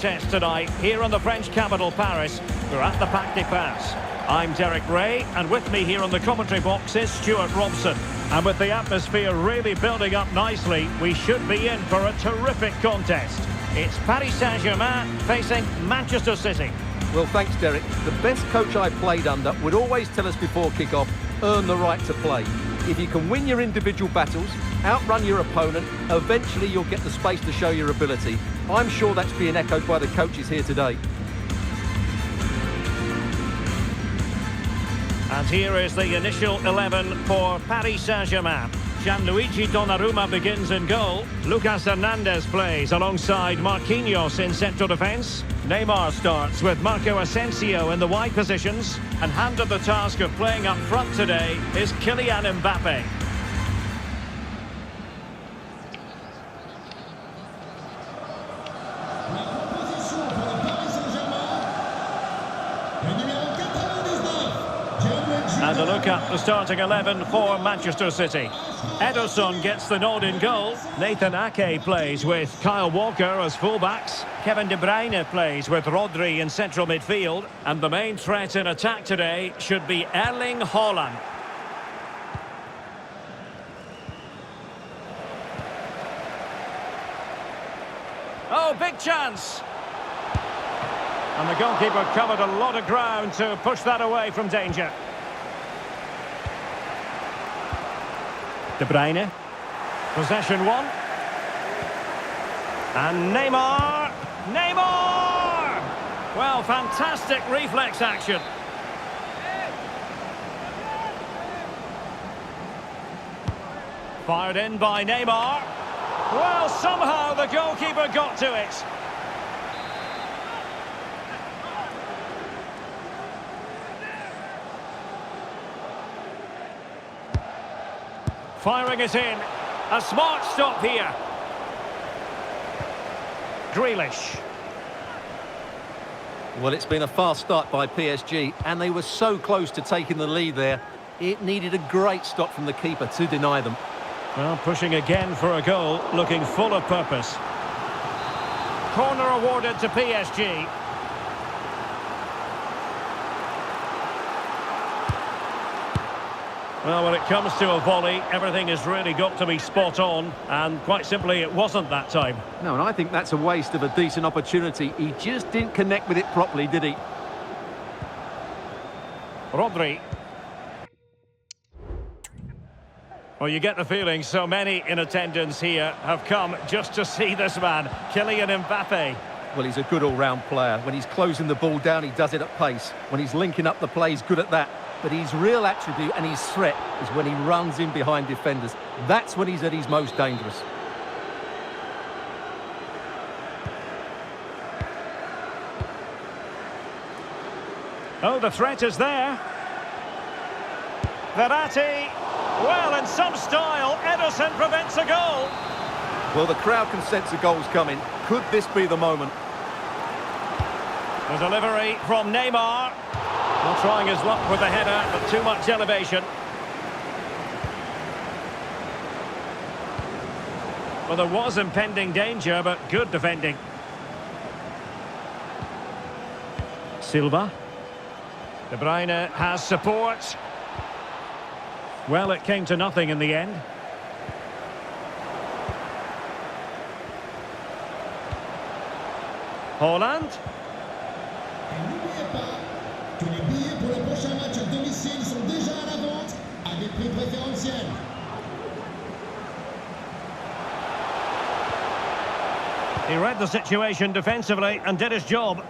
contest tonight here in the French capital, Paris. We're at the Parc des Princes. I'm Derek Ray, and with me here on the commentary box is Stuart Robson. And with the atmosphere really building up nicely, we should be in for a terrific contest. It's Paris Saint-Germain facing Manchester City. Well, thanks, Derek. The best coach I played under would always tell us before kick-off, earn the right to play. If you can win your individual battles, outrun your opponent, eventually you'll get the space to show your ability. I'm sure that's being echoed by the coaches here today. And here is the initial 11 for Paris Saint-Germain. Gianluigi Donnarumma begins in goal. Lucas Hernandez plays alongside Marquinhos in central defence. Neymar starts with Marco Asensio in the wide positions. And handed the task of playing up front today is Kylian Mbappe. And a look at the starting 11 for Manchester City. Ederson gets the nod in goal. Nathan Ake plays with Kyle Walker as fullbacks. Kevin De Bruyne plays with Rodri in central midfield. And the main threat in attack today should be Erling Haaland. Oh, big chance! And the goalkeeper covered a lot of ground to push that away from danger. De Bruyne, possession one, and Neymar, well, fantastic reflex action. Fired in by Neymar, well, somehow the goalkeeper got to it. Firing it in. A smart stop here. Grealish. Well, it's been a fast start by PSG, and they were so close to taking the lead there. It needed a great stop from the keeper to deny them. Well, pushing again for a goal, looking full of purpose. Corner awarded to PSG. Well, when it comes to a volley, everything has really got to be spot on, and quite simply, it wasn't that time. No, and I think that's a waste of a decent opportunity. He just didn't connect with it properly, did he? Rodri. Well, you get the feeling so many in attendance here have come just to see this man, Kylian Mbappe. Well, he's a good all-round player. When he's closing the ball down, he does it at pace. When he's linking up the play, he's good at that. But his real attribute and his threat is when he runs in behind defenders. That's when he's at his most dangerous. Oh, the threat is there. Verratti. Well, in some style, Ederson prevents a goal. Well, the crowd can sense the goal's coming. Could this be the moment? The delivery from Neymar. Not trying his luck with the header, but too much elevation. Well, there was impending danger, but good defending. Silva. De Bruyne has support. Well, it came to nothing in the end. Haaland. Que les billets pour le prochain match à domicile sont déjà à la vente à des prix préférentiels. He read the situation defensively and did his job.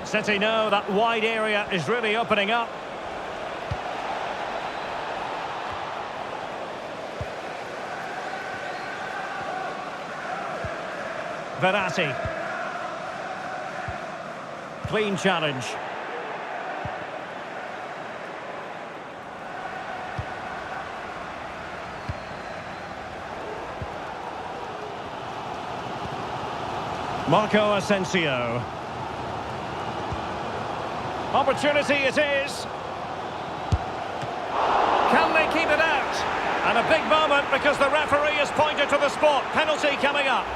City know that wide area is really opening up. Verratti. Clean challenge. Marco Asensio. Opportunity it is. Can they keep it out? And a big moment because the referee has pointed to the spot. Penalty coming up.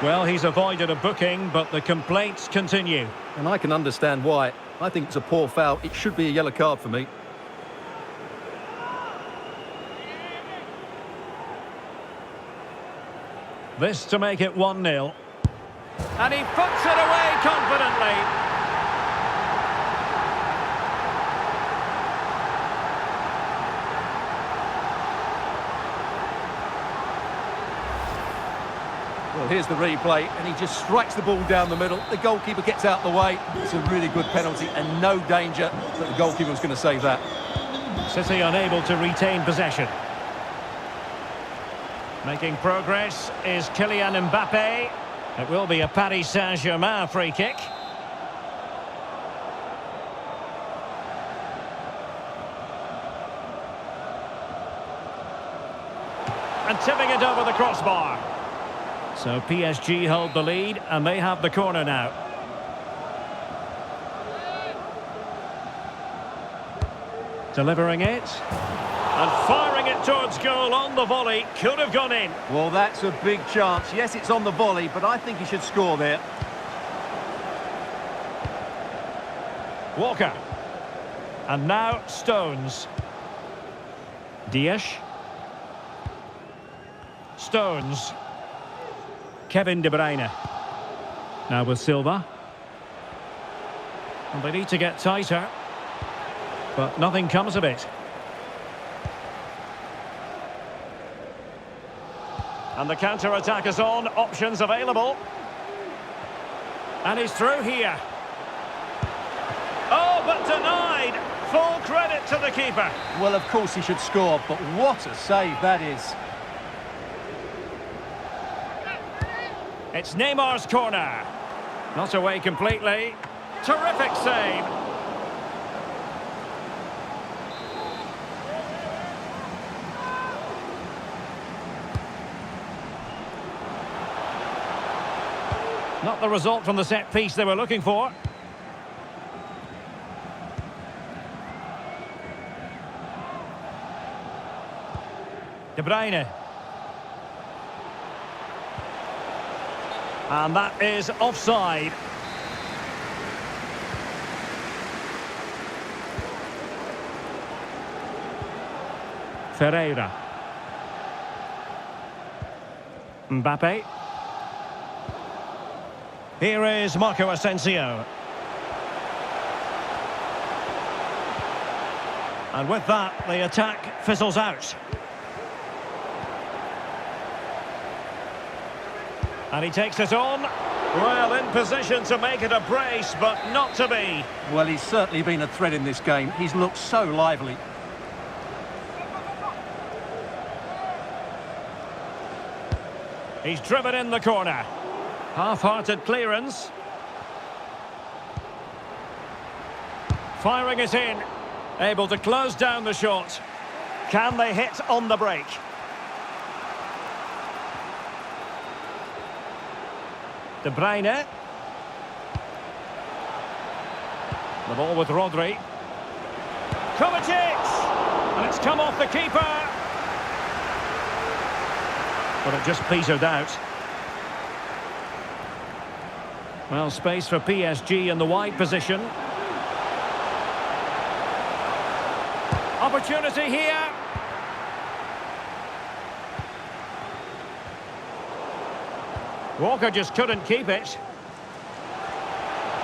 Well, he's avoided a booking, but the complaints continue. And I can understand why. I think it's a poor foul. It should be a yellow card for me. This to make it 1-0. And he puts it away confidently. Well, here's the replay, and he just strikes the ball down the middle. The goalkeeper gets out of the way. It's a really good penalty and no danger that the goalkeeper was going to save that. City unable to retain possession. Making progress is Kylian Mbappe. It will be a Paris Saint-Germain free kick. And tipping it over the crossbar. So PSG hold the lead and they have the corner now. Delivering it. And firing it towards goal on the volley. Could have gone in. Well, that's a big chance. Yes, it's on the volley, but I think he should score there. Walker. And now Stones. Diaz. Stones. Kevin De Bruyne. Now with Silva. And they need to get tighter. But nothing comes of it. And the counter-attack is on. Options available. And he's through here. Oh, but denied. Full credit to the keeper. Well, of course he should score, but what a save that is. It's Neymar's corner. Not away completely. Terrific save. Not the result from the set piece they were looking for. De Bruyne. And that is offside. Ferreira. Mbappe. Here is Marco Asensio. And with that, the attack fizzles out. And he takes it on. Well, in position to make it a brace, but not to be. Well, he's certainly been a threat in this game. He's looked so lively. He's driven in the corner. Half-hearted clearance. Firing it in. Able to close down the shot. Can they hit on the break? De Bruyne. The ball with Rodri. Kovacic! And it's come off the keeper. But it just petered out. Well, space for PSG in the wide position. Opportunity here. Walker just couldn't keep it.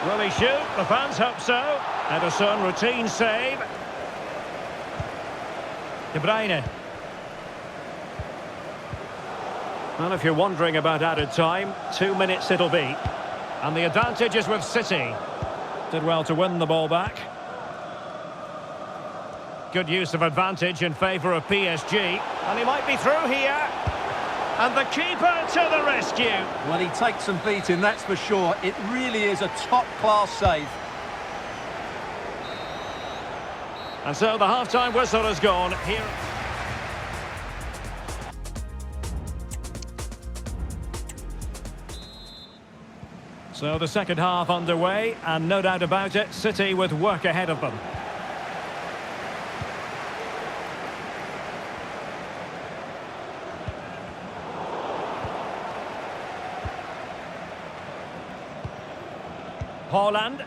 Will he shoot? The fans hope so. Ederson, routine save. De Bruyne. Well, if you're wondering about added time, 2 minutes it'll be. And the advantage is with City. Did well to win the ball back. Good use of advantage in favour of PSG. And he might be through here. And the keeper to the rescue. Well, he takes some beating, that's for sure. It really is a top-class save. And so the half-time whistle has gone. Here. So the second half underway, and no doubt about it, City with work ahead of them. Haaland.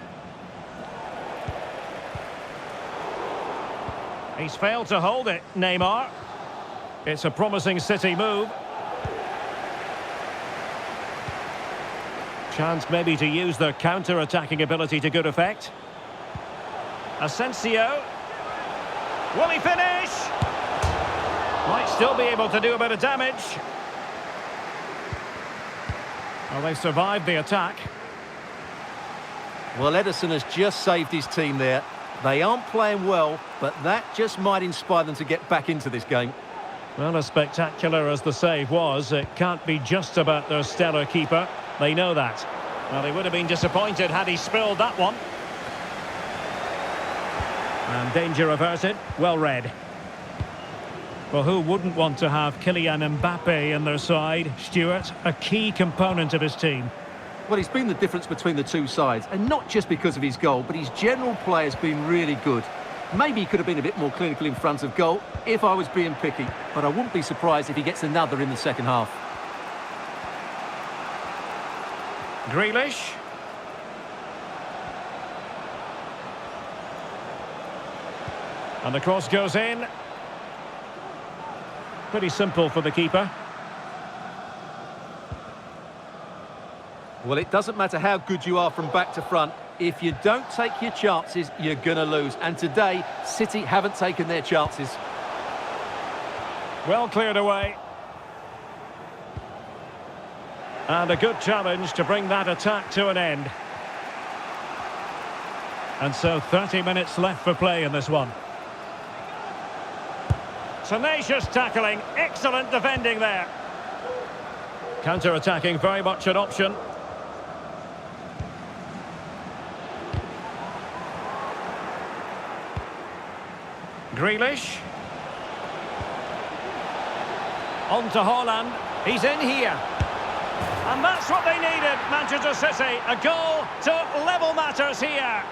He's failed to hold it, Neymar. It's a promising City move. Chance maybe to use their counter-attacking ability to good effect. Asensio. Will he finish? Might still be able to do a bit of damage. Well, they've survived the attack. Well, Ederson has just saved his team there. They aren't playing well, but that just might inspire them to get back into this game. Well, as spectacular as the save was, it can't be just about their stellar keeper. They know that. Well, they would have been disappointed had he spilled that one. And danger averted. Well read. Well, who wouldn't want to have Kylian Mbappe in their side? Stuart, a key component of his team. Well, he's been the difference between the two sides, and not just because of his goal, but his general play has been really good. Maybe he could have been a bit more clinical in front of goal if I was being picky, but I wouldn't be surprised if he gets another in the second half. Grealish. And the cross goes in. Pretty simple for the keeper. Well, it doesn't matter how good you are from back to front. If you don't take your chances, you're going to lose. And today, City haven't taken their chances. Well cleared away. And a good challenge to bring that attack to an end. And so 30 minutes left for play in this one. Tenacious tackling, excellent defending there. Counter-attacking, very much an option. Grealish. On to Haaland. He's in here. And that's what they needed, Manchester City. A goal to level matters here.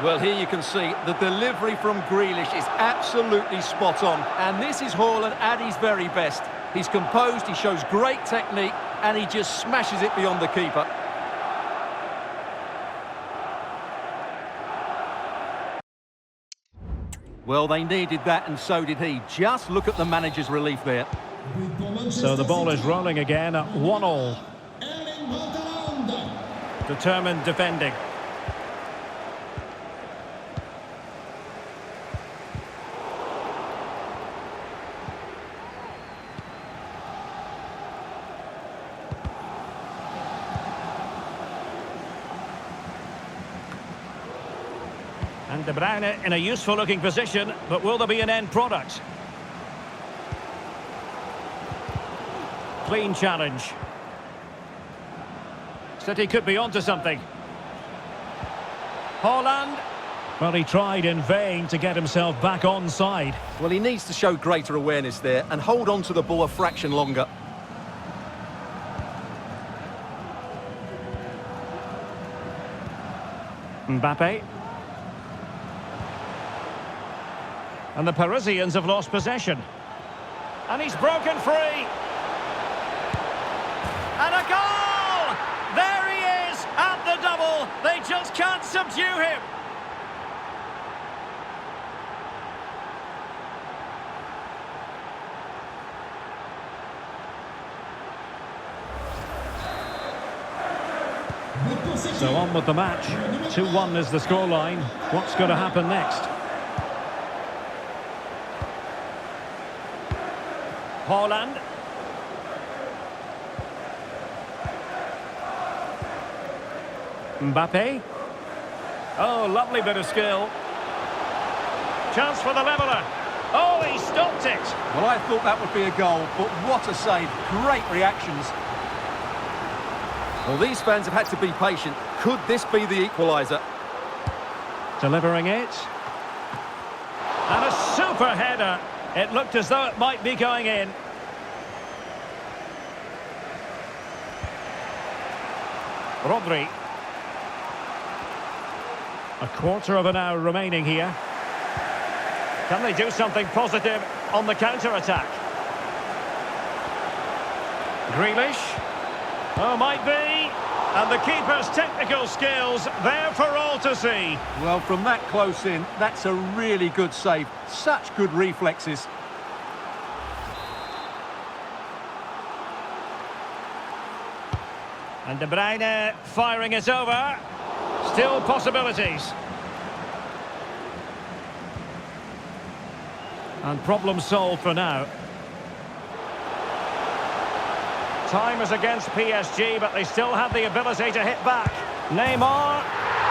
Well, here you can see the delivery from Grealish is absolutely spot on. And this is Haaland at his very best. He's composed, he shows great technique, and he just smashes it beyond the keeper. Well, they needed that, and so did he. Just look at the manager's relief there. So the ball is rolling again at 1-1. Determined defending. And De Bruyne in a useful-looking position, but will there be an end product? Clean challenge. City could be onto something. Haaland. Well, he tried in vain to get himself back onside. Well, he needs to show greater awareness there and hold on to the ball a fraction longer. Mbappe. And the Parisians have lost possession. And he's broken free. And a goal! There he is at the double. They just can't subdue him. So on with the match. 2-1 is the scoreline. What's going to happen next? Haaland. Mbappe. Oh, lovely bit of skill. Chance for the leveller. Oh, he stopped it. Well, I thought that would be a goal, but what a save. Great reactions. Well, these fans have had to be patient. Could this be the equaliser? Delivering it. And a super header. It looked as though it might be going in. Rodri. A quarter of an hour remaining here. Can they do something positive on the counter-attack? Grealish. Oh, might be. And the keeper's technical skills there for all to see. Well, from that close in, that's a really good save. Such good reflexes. And De Bruyne firing it over. Still possibilities. And problem solved for now. Time is against PSG, but they still have the ability to hit back. Neymar.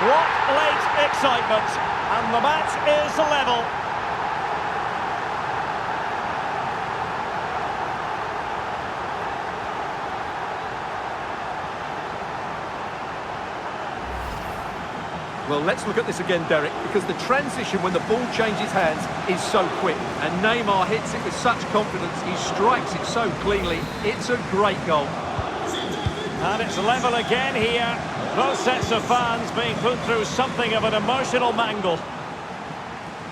What late excitement. And the match is level. Well, let's look at this again, Derek, because the transition when the ball changes hands is so quick. And Neymar hits it with such confidence. He strikes it so cleanly. It's a great goal. And it's level again here. Both sets of fans being put through something of an emotional mangle.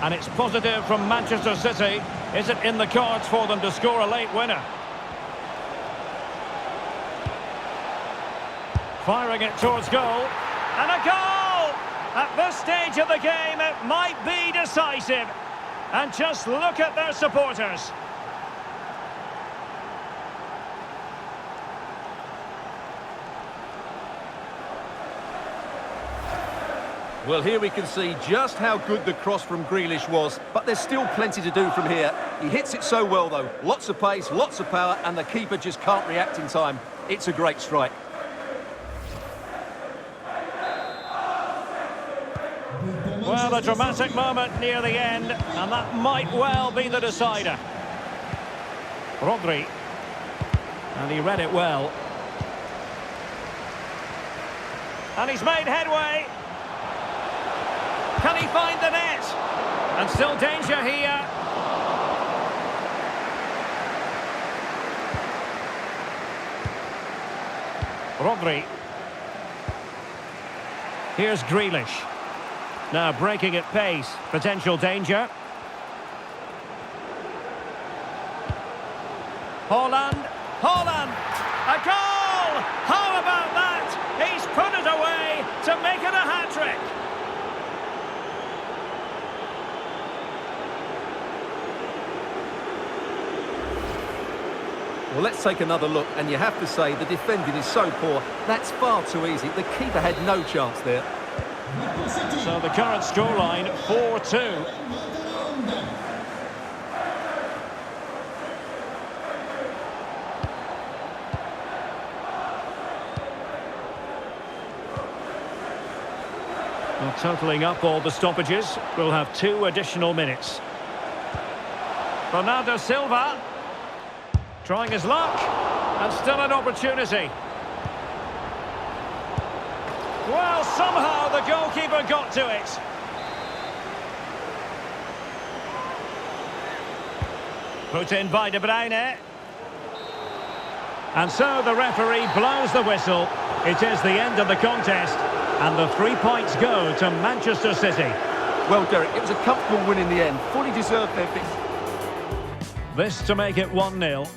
And it's positive from Manchester City. Is it in the cards for them to score a late winner? Firing it towards goal. And a goal! At this stage of the game, it might be decisive. And just look at their supporters. Well, here we can see just how good the cross from Grealish was, but there's still plenty to do from here. He hits it so well, though. Lots of pace, lots of power, and the keeper just can't react in time. It's a great strike. Well, a dramatic moment near the end, and that might well be the decider. Rodri. And he read it well. And he's made headway. Can he find the net? And still danger here. Rodri. Here's Grealish. Now breaking at pace, potential danger. Haaland, a goal! How about that? He's put it away to make it a hat-trick. Well, let's take another look, and you have to say the defending is so poor. That's far too easy. The keeper had no chance there. So the current scoreline, 4-2. Well, totalling up all the stoppages, we'll have 2 additional minutes. Bernardo Silva, trying his luck, and still an opportunity. Well, somehow the goalkeeper got to it. Put in by De Bruyne. And so the referee blows the whistle. It is the end of the contest, and the 3 points go to Manchester City. Well, Derek, it was a comfortable win in the end. Fully deserved their victory. This to make it 1-0.